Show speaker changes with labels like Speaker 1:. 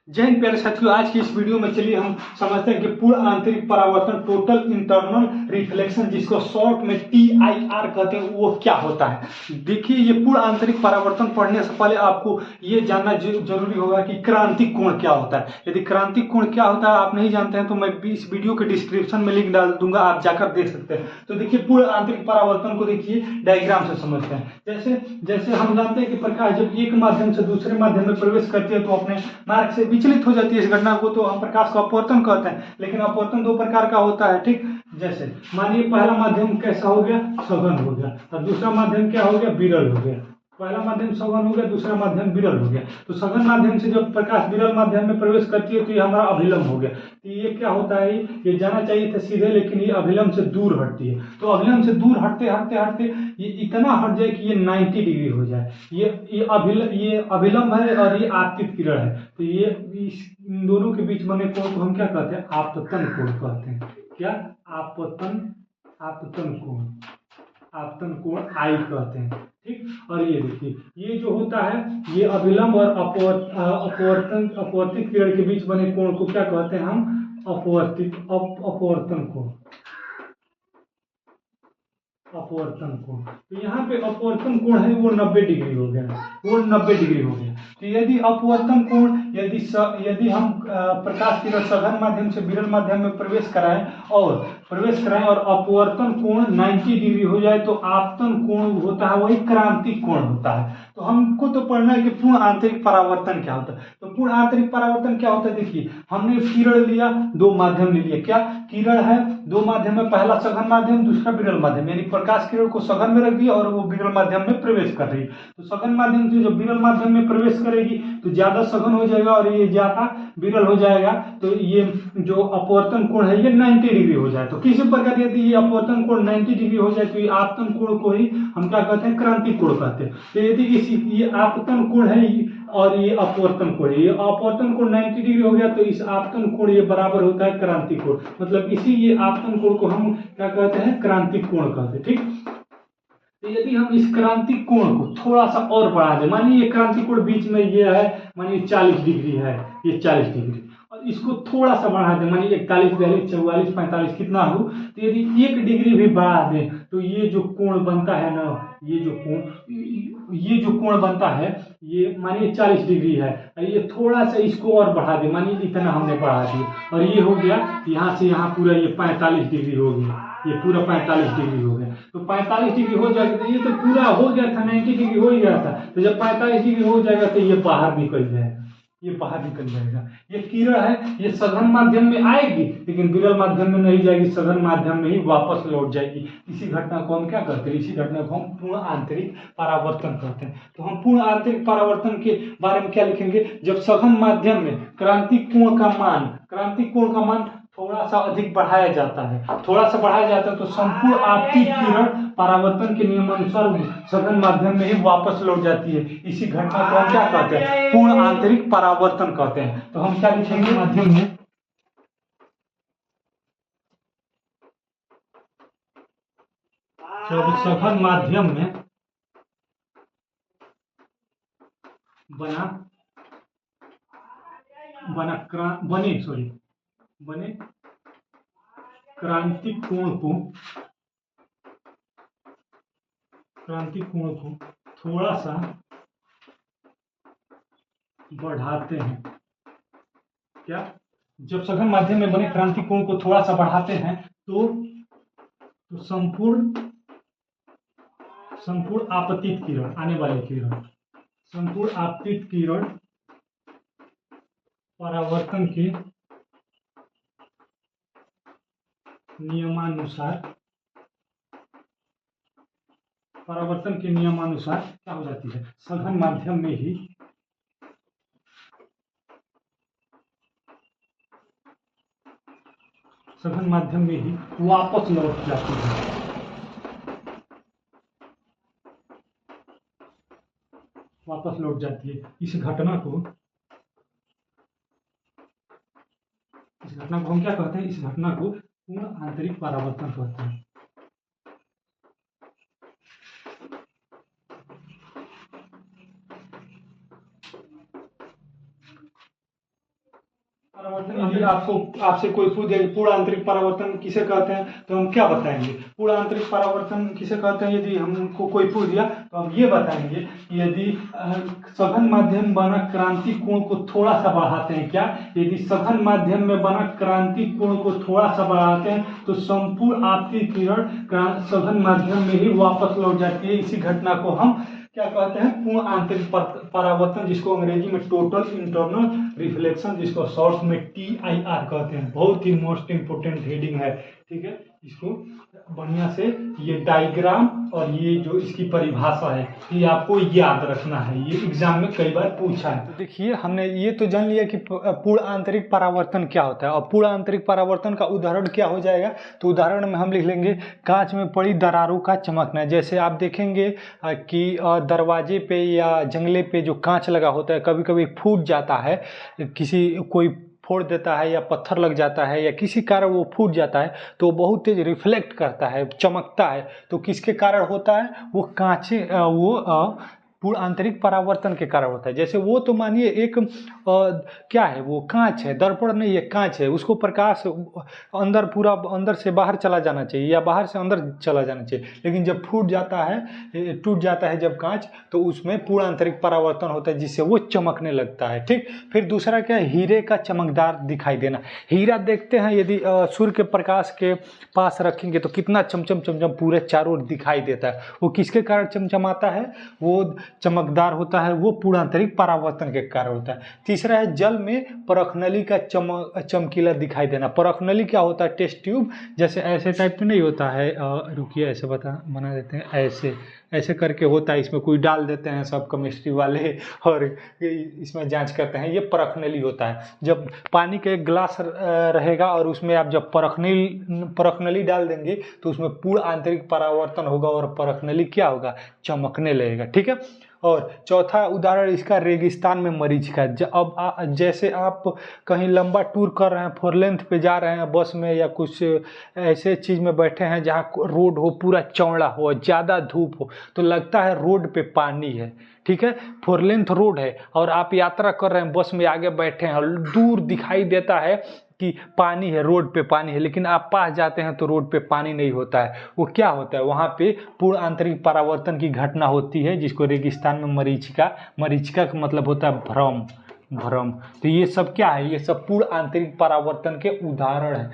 Speaker 1: जय हिंद प्यारे साथियों। आज की इस वीडियो में चलिए हम समझते हैं कि पूर्ण आंतरिक परावर्तन, टोटल इंटरनल रिफ्लेक्शन, जिसको शॉर्ट में TIR कहते हैं, वो क्या होता है। देखिए, ये पूर्ण आंतरिक परावर्तन पढ़ने से पहले आपको ये जानना जरूरी होगा कि क्रांतिक कोण क्या होता है। यदि क्रांतिक कोण क्या होता है आप नहीं जानते हैं तो मैं भी इस वीडियो के डिस्क्रिप्शन में लिंक डाल दूंगा, आप जाकर देख सकते हैं। तो देखिए, पूर्ण आंतरिक परावर्तन को देखिए डायग्राम से समझते हैं। जैसे जैसे हम जानते हैं कि प्रकाश जब एक माध्यम से दूसरे माध्यम में प्रवेश करती है तो अपने मार्ग से विचलित हो जाती है। इस घटना को तो हम प्रकाश का अपवर्तन कहते हैं। लेकिन अपवर्तन दो प्रकार का होता है, ठीक। जैसे मानिए पहला माध्यम कैसा हो गया, सघन हो गया, और दूसरा माध्यम क्या हो गया, विरल हो गया। पहला माध्यम सघन हो गया, दूसरा माध्यम विरल हो गया। तो सघन माध्यम से जब प्रकाश विरल माध्यम में प्रवेश करती है तो ये हमारा अभिलंब हो गया। तो ये क्या होता है, ये जाना चाहिए था सीधे, लेकिन ये अभिलंब से दूर हटती है। तो अभिलंब से दूर हटते हटते हटते ये इतना हट जाए कि ये 90 डिग्री हो जाए। ये अभिलंब है और ये आपतित किरण है। तो ये इन दोनों के बीच बने कोण को हम क्या कहते हैं, आपतन कोण कहते हैं। क्या, आपतन आपतन कोण, आपतन कोण आई कहते हैं, ठीक। और ये देखिए, ये जो होता है ये अभिलंब और अपवर्तित किरण के बीच बने कोण को क्या कहते हैं हम, अपवर्तन कोण, अपवर्तन कोण। तो यहाँ पे अपवर्तन कोण है वो 90 डिग्री हो गया, वो 90 डिग्री हो गया। तो यदि अपवर्तन कोण, यदि हम प्रकाश किरण सघन माध्यम से विरल माध्यम में प्रवेश कराएं और अपवर्तन कोण 90 डिग्री हो जाए तो आपतन कोण होता है वही क्रांतिक कोण होता है। तो हमको तो पढ़ना है कि पूर्ण आंतरिक परावर्तन क्या होता है। तो पूर्ण आंतरिक परावर्तन क्या होता है, देखिए हमने किरण लिया, दो माध्यम ले लिया। क्या किरण है, दो माध्यम में, पहला सघन माध्यम दूसरा विरल माध्यम, यानी प्रकाश किरण को सघन में रख दिया और वो विरल माध्यम में प्रवेश कर रही है। तो सघन माध्यम से जब विरल माध्यम में प्रवेश करेगी तो ज्यादा सघन हो जाएगा और ये ज्यादा विरल हो जाएगा। तो ये जो अपवर्तन कोण है ये 90 डिग्री हो जाए। तो किसी प्रकार यदि ये अपवर्तन कोण 90 डिग्री हो जाए तो ये आपतन कोण को ही हम क्या कहते हैं, क्रांतिक कोण कहते हैं। तो यदि ये आपतन कोण है और ये अपवर्तन कोण, ये अपवर्तन कोण 90 डिग्री हो गया तो इस आपतन कोण ये बराबर होता है क्रांतिक कोण। मतलब ये आपतन कोण को हम क्या कहते हैं, क्रांतिक कोण कहते हैं, ठीक। तो यदि हम इस क्रांतिक कोण को थोड़ा सा और बढ़ा दें, मानिए ये क्रांतिक कोण बीच में ये है, मानिए 40 डिग्री है, ये 40 डिग्री, और इसको थोड़ा सा बढ़ा दें, मानिए 41, 42, 44, 45 कितना हो, तो यदि 1 डिग्री भी बढ़ा दें तो ये जो कोण बनता है ना, ये जो कोण बनता है, ये मानिए 40 डिग्री है, ये थोड़ा सा इसको और बढ़ा दें, मानिए इतना हमने बढ़ा दिया और ये हो गया यहाँ से यहाँ पूरा ये 45 डिग्री हो गया, ये पूरा 45 डिग्री हो गया। तो 45 डिग्री हो जाएगा तो ये तो पूरा हो गया था, 90 डिग्री हो ही गया था। तो जब 45 डिग्री हो जाएगा तो ये बाहर निकल जाएगा, ये बाहर निकल जाएगा। ये किरण है ये सघन माध्यम में आएगी लेकिन विरल माध्यम में नहीं जाएगी, सघन माध्यम में ही वापस लौट जाएगी। इसी घटना को हम क्या कहते हैं, इसी घटना को हम पूर्ण आंतरिक परावर्तन कहते हैं। तो हम पूर्ण आंतरिक परावर्तन के बारे में क्या लिखेंगे, जब सघन माध्यम में क्रांतिक कोण का मान थोड़ा सा अधिक बढ़ाया जाता है, थोड़ा सा बढ़ाया जाता है तो संपूर्ण आपतित किरण परावर्तन के नियमानुसार सघन माध्यम में ही वापस लौट जाती है। इसी घटना को हम क्या कहते हैं, पूर्ण आंतरिक परावर्तन कहते हैं। तो हम क्या लिखेंगे माध्यम में, जब सघन माध्यम में बना बना बने क्रांतिक कोण को थोड़ा सा बढ़ाते हैं। क्या, जब सघन माध्यम में बने क्रांतिक कोण को थोड़ा सा बढ़ाते हैं तो संपूर्ण आपतित किरण, आने वाले किरण, संपूर्ण आपतित किरण परावर्तन के नियमानुसार क्या हो जाती है, सघन माध्यम में ही वापस लौट जाती है। वापस लौट जाती है। इस घटना को हम क्या कहते हैं, इस घटना को पूर्ण आंतरिक परावर्तन कहते हैं। परावर्तन यदि आपसे कोई पूछे पूर्ण आंतरिक परावर्तन किसे कहते हैं तो हम क्या बताएंगे? पूर्ण आंतरिक परावर्तन किसे कहते हैं यदि हमको कोई पूछ दिया तो हम ये बताएंगे कि यदि सघन माध्यम बना क्रांति कोण को थोड़ा सा बढ़ाते हैं, क्या यदि सघन माध्यम में बना क्रांति कोण को थोड़ा सा बढ़ाते हैं तो संपूर्ण आपतित किरण सघन माध्यम में ही वापस लौट जाती है। इसी घटना को हम क्या कहते हैं? पूर्ण आंतरिक परावर्तन, जिसको अंग्रेजी में टोटल इंटरनल रिफ्लेक्शन, जिसको शॉर्ट में TIR कहते हैं। बहुत ही मोस्ट इंपोर्टेंट हेडिंग है, ठीक है। इसको बढ़िया से ये डायग्राम और ये जो इसकी परिभाषा है ये आपको याद रखना है, ये एग्जाम में कई बार पूछा है। तो देखिए हमने ये तो जान लिया कि पूर्ण आंतरिक परावर्तन क्या होता है। और पूर्ण आंतरिक परावर्तन का उदाहरण क्या हो जाएगा? तो उदाहरण में हम लिख लेंगे कांच में पड़ी दरारों का चमकना। जैसे आप देखेंगे कि दरवाजे पे या जंगले पे जो कांच लगा होता है कभी कभी फूट जाता है, कोई फोड़ देता है या पत्थर लग जाता है या किसी कारण वो फूट जाता है तो बहुत तेज रिफ्लेक्ट करता है, चमकता है। तो किसके कारण होता है? वो कांचे पूर्ण आंतरिक परावर्तन के कारण होता है। जैसे वो तो मानिए एक क्या है, वो कांच है, दर्पण नहीं है, कांच है, उसको प्रकाश अंदर पूरा अंदर से बाहर चला जाना चाहिए या बाहर से अंदर चला जाना चाहिए, लेकिन जब फूट जाता है, टूट जाता है जब कांच, तो उसमें पूर्ण आंतरिक परावर्तन होता है जिससे वो चमकने लगता है, ठीक। फिर दूसरा क्या है? हीरे का चमकदार दिखाई देना। हीरा देखते हैं यदि सूर्य के प्रकाश के पास रखेंगे तो कितना चमचम चमचम पूरे चारों ओर दिखाई देता है। वो किसके कारण चमचमाता है? वो चमकदार होता है, वो पूर्ण आंतरिक परावर्तन के कारण होता है। तीसरा है जल में परखनली का चमकीला दिखाई देना। परखनली क्या होता है? टेस्ट ट्यूब जैसे ऐसे टाइप में नहीं होता है, रुकिए ऐसे बना देते हैं, ऐसे करके होता है, इसमें कोई डाल देते हैं सब केमिस्ट्री वाले और इसमें जांच करते हैं। ये परखनली होता है। जब पानी का एक ग्लास रहेगा और उसमें आप जब परखनली डाल देंगे तो उसमें पूर्ण आंतरिक परावर्तन होगा और परखनली क्या होगा? चमकने लगेगा, ठीक है। और चौथा उदाहरण इसका रेगिस्तान में मरीच का। अब जैसे आप कहीं लंबा टूर कर रहे हैं, 4 लेंथ पे जा रहे हैं बस में या कुछ ऐसे चीज़ में बैठे हैं जहाँ रोड हो, पूरा चौड़ा हो, ज़्यादा धूप हो, तो लगता है रोड पे पानी है, ठीक है। 4 लेंथ रोड है और आप यात्रा कर रहे हैं, बस में आगे बैठे हैं, दूर दिखाई देता है कि पानी है, रोड पे पानी है, लेकिन आप पास जाते हैं तो रोड पे पानी नहीं होता है। वो क्या होता है? वहाँ पे पूर्ण आंतरिक परावर्तन की घटना होती है, जिसको रेगिस्तान में मरीचिका का मतलब होता है भ्रम। तो ये सब क्या है? ये सब पूर्ण आंतरिक परावर्तन के उदाहरण है।